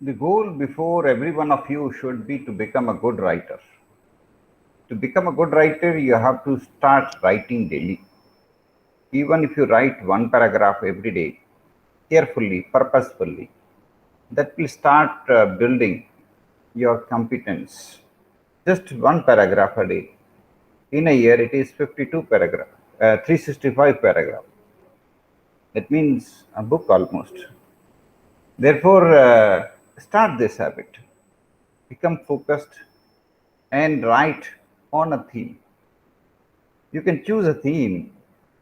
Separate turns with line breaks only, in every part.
The goal before every one of you should be to become a good writer. To become a good writer, you have to start writing daily. Even if you write one paragraph every day, carefully, purposefully, that will start building your competence. Just one paragraph a day. In a year, it is 52 paragraph, 365 paragraph. That means a book almost. Therefore, start this habit. Become focused and write on a theme. You can choose a theme.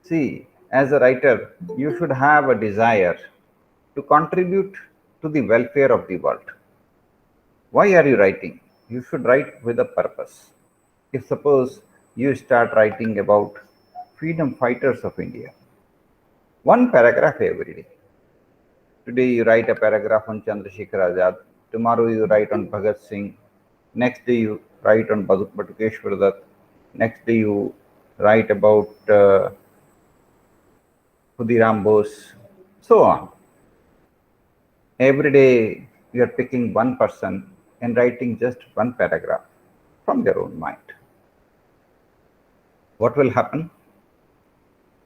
See, as a writer, you should have a desire to contribute to the welfare of the world. Why are you writing? You should write with a purpose. If suppose you start writing about freedom fighters of India, one paragraph every day. Today you write a paragraph on Chandrasekhar Azad. Tomorrow you write on Bhagat Singh. Next day you write on Batukeshwar Dutt. Next day you write about Khudiram Bose. So on. Every day you are picking one person and writing just one paragraph from their own mind. What will happen?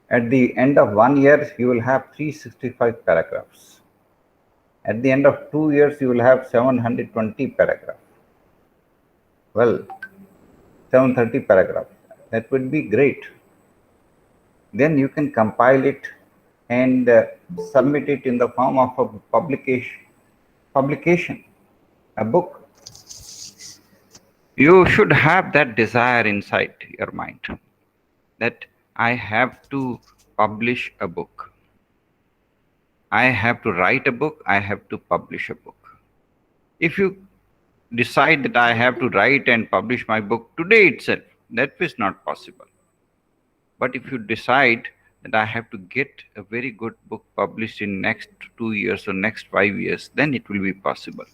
At the end of 1 year, you will have 365 paragraphs. At the end of 2 years, you will have 720 paragraphs. Well, 730 paragraphs. That would be great. Then you can compile it and submit it in the form of a publication, a book. You should have that desire inside your mind that I have to publish a book. I have to write a book. I have to publish a book. If you decide that I have to write and publish my book today itself, that is not possible. But if you decide that I have to get a very good book published in next 2 years or next 5 years, then it will be possible.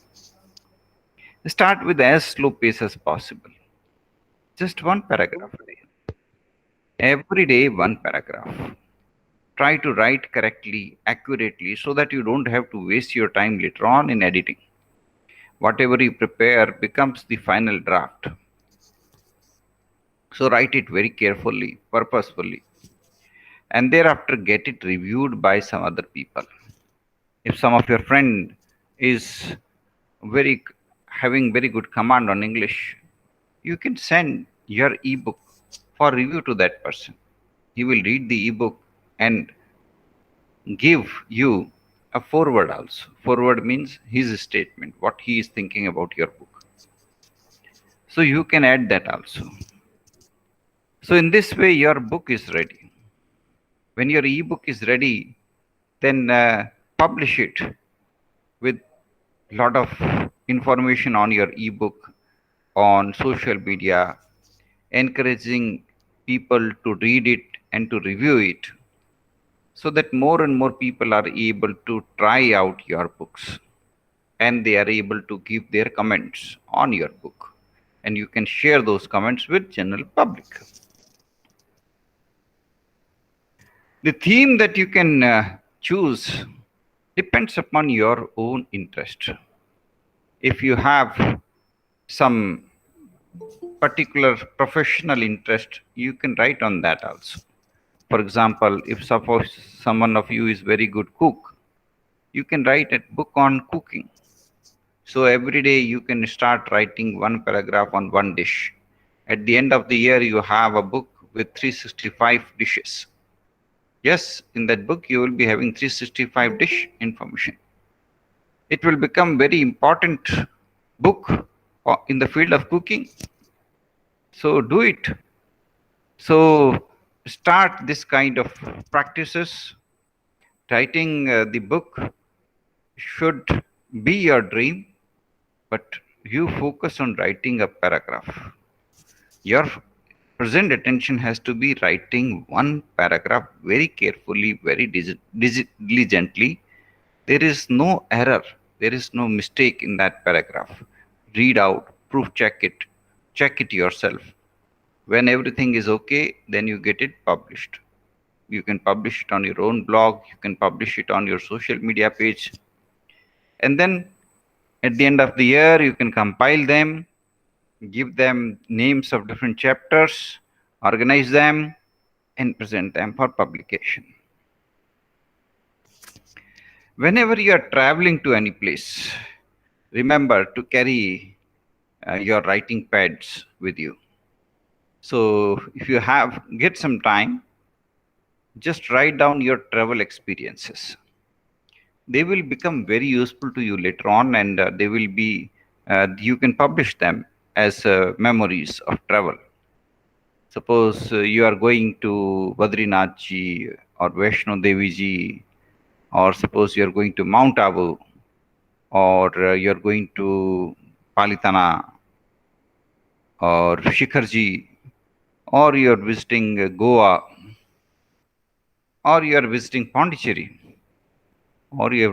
Start with as slow pace as possible. Just one paragraph a day. Every day, one paragraph. Try to write correctly, accurately, so that you don't have to waste your time later on in editing. Whatever you prepare becomes the final draft. So write it very carefully, purposefully, and thereafter get it reviewed by some other people. If some of your friend is very having very good command on English, you can send your ebook for review to that person. He will read the ebook and give you a forward also. Forward means his statement, what he is thinking about your book. So you can add that also. So in this way, your book is ready. When your ebook is ready, then publish it with lot of information on your ebook on social media, encouraging people to read it and to review it, so that more and more people are able to try out your books and they are able to give their comments on your book, and you can share those comments with general public. The theme that you can choose depends upon your own interest. If you have some particular professional interest, you can write on that also. For example, if suppose someone of you is very good cook, you can write a book on cooking. So every day you can start writing one paragraph on one dish. At the end of the year, you have a book with 365 dishes. Yes, in that book you will be having 365 dish information. It will become very important book in the field of cooking. So do it. So start this kind of practices. Writing the book should be your dream, but you focus on writing a paragraph. Your present attention has to be writing one paragraph very carefully, very diligently. There is no error, there is no mistake in that paragraph. Read out, proof check it yourself. When everything is okay, then you get it published. You can publish it on your own blog, you can publish it on your social media page, and then At the end of the year, you can compile them, give them names of different chapters, organize them, and present them for publication. Whenever you are traveling to any place, remember to carry your writing pads with you. So if you get some time, just write down your travel experiences. They will become very useful to you later on, and they will be you can publish them as memories of travel. Suppose you are going to Badrinath ji or Vaishno Devi ji, or suppose you are going to Mount Abu, or you are going to Palitana or Shikharji, or you are visiting Goa, or you are visiting Pondicherry, or you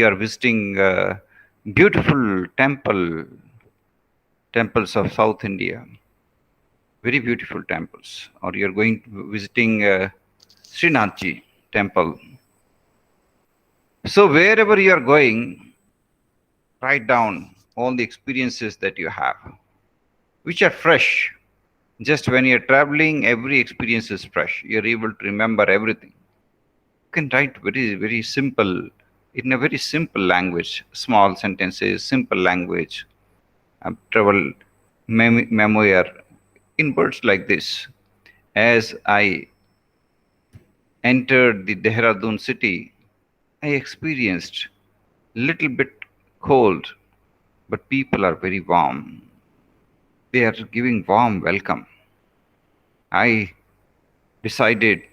are visiting beautiful temples of South India, very beautiful temples, or you are going to visiting Srinathji temple. So wherever you are going, write down all the experiences that you have, which are fresh. Just when you're traveling, every experience is fresh. You're able to remember everything. You can write very simple, in a very simple language, small sentences, simple language, travel memoir in words like this. As I entered the Dehradun city, I experienced little bit cold, but people are very warm. They are giving warm welcome. I decided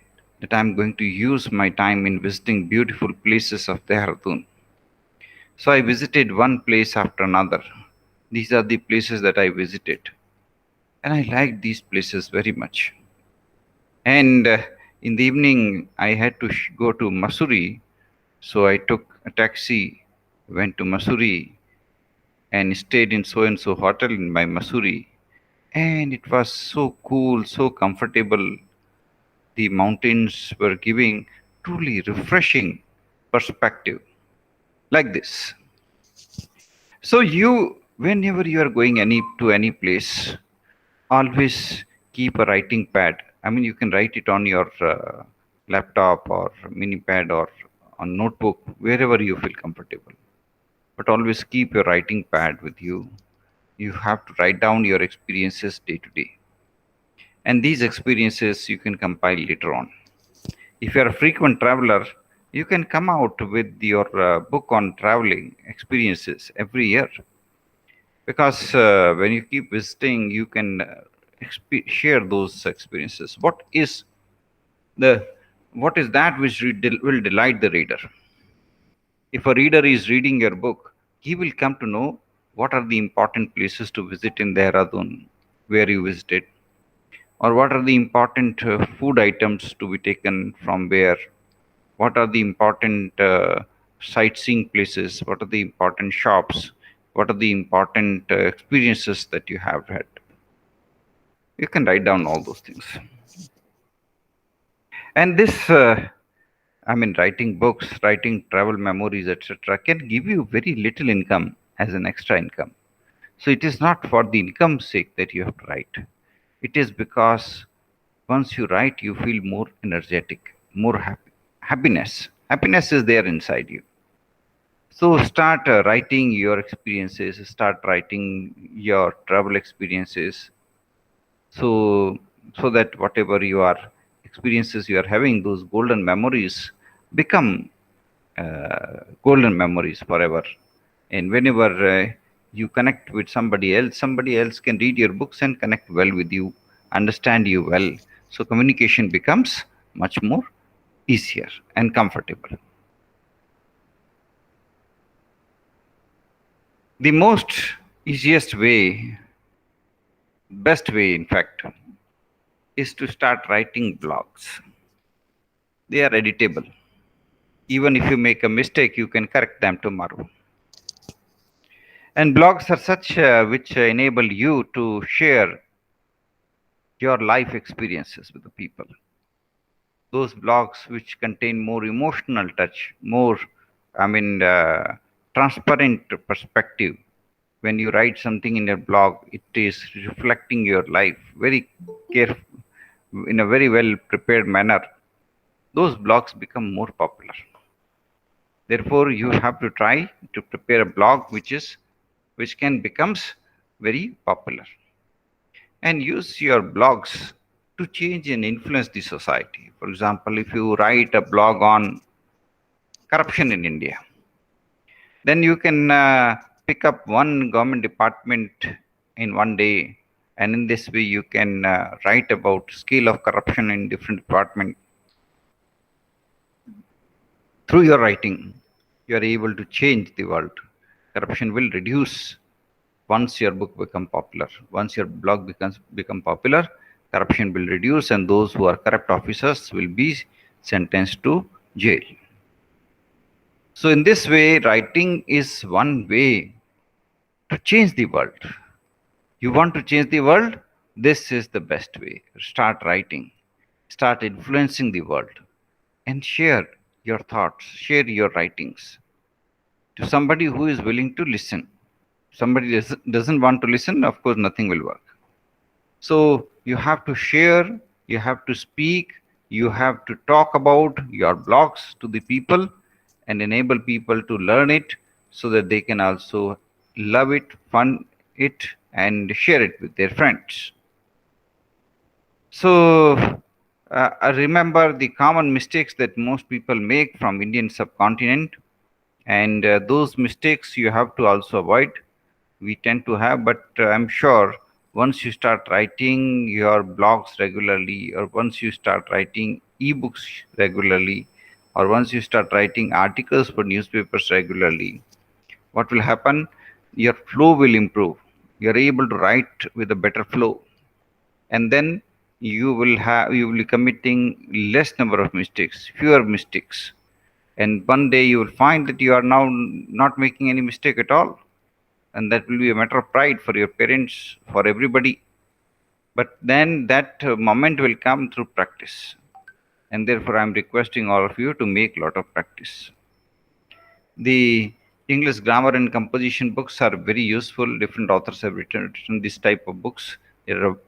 that I'm going to use my time in visiting beautiful places of Dehradun. So I visited one place after another. These are the places that I visited. And I liked these places very much. And in the evening, I had to go to Masuri. So I took a taxi, went to Masuri, and stayed in so and so hotel in my Masuri. And it was so cool, so comfortable. The mountains were giving truly refreshing perspective like this. So whenever you are going any place, always keep a writing pad. I mean, you can write it on your laptop or mini pad or on notebook, wherever you feel comfortable. But always keep your writing pad with you. You have to write down your experiences day to day. And these experiences you can compile later on. If you are a frequent traveler, you can come out with your book on traveling experiences every year. Because when you keep visiting, you can share those experiences. The what is that which will delight the reader? If a reader is reading your book, he will come to know what are the important places to visit in Dehradun, where you visited, or what are the important food items to be taken from where, what are the important sightseeing places, what are the important shops, what are the important experiences that you have had. You can write down all those things. And this I mean, writing books, writing travel memories, etc., can give you very little income as an extra income. So it is not for the income's sake that you have to write. It is because once you write, you feel more energetic, more happy. Happiness is there inside you. So start writing your experiences, start writing your travel experiences, so that whatever you are experiences you are having, those golden memories become golden memories forever. And whenever you connect with somebody else can read your books and connect well with you, understand you well. So communication becomes much more easier and comfortable. The most easiest way, best way, in fact, is to start writing blogs. They are editable. Even if you make a mistake, you can correct them tomorrow. And blogs are such which enable you to share your life experiences with the people. Those blogs which contain more emotional touch, more, I mean, transparent perspective. When you write something in your blog, it is reflecting your life very careful, in a very well prepared manner. Those blogs become more popular. Therefore, you have to try to prepare a blog which can becomes very popular, and use your blogs to change and influence the society. For example, if you write a blog on corruption in India, then you can pick up one government department in one day, and in this way you can write about scale of corruption in different department. Through your writing, you are able to change the world. Corruption will reduce once your book become popular. Once your blog become popular, corruption will reduce, and those who are corrupt officers will be sentenced to jail. So in this way, writing is one way to change the world. You want to change the world? This is the best way. Start writing, start influencing the world, and share your thoughts, share your writings to somebody who is willing to listen. Somebody doesn't want to listen, of course, nothing will work. So you have to share, you have to speak, you have to talk about your blogs to the people and enable people to learn it so that they can also love it, fund it, and share it with their friends. So I remember the common mistakes that most people make from Indian subcontinent, and those mistakes you have to also avoid. We tend to have, but I'm sure once you start writing your blogs regularly, or once you start writing ebooks regularly, or once you start writing articles for newspapers regularly, what will happen? Your flow will improve. You're able to write with a better flow, and then you will be committing less number of mistakes, fewer mistakes, and one day you will find that you are now not making any mistake at all, and that will be a matter of pride for your parents, for everybody. But then that moment will come through practice, and therefore I'm requesting all of you to make a lot of practice. The English grammar and composition books are very useful. Different authors have written this type of books.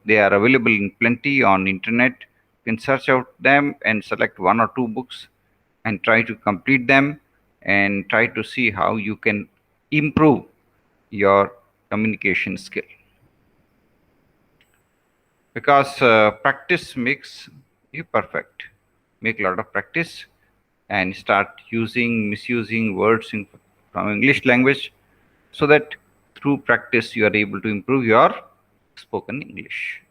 They are available in plenty on internet. You can search out them and select one or two books and try to complete them, and try to see how you can improve your communication skill, because practice makes you perfect. Make a lot of practice and start misusing words from English language, so that through practice you are able to improve your spoken English.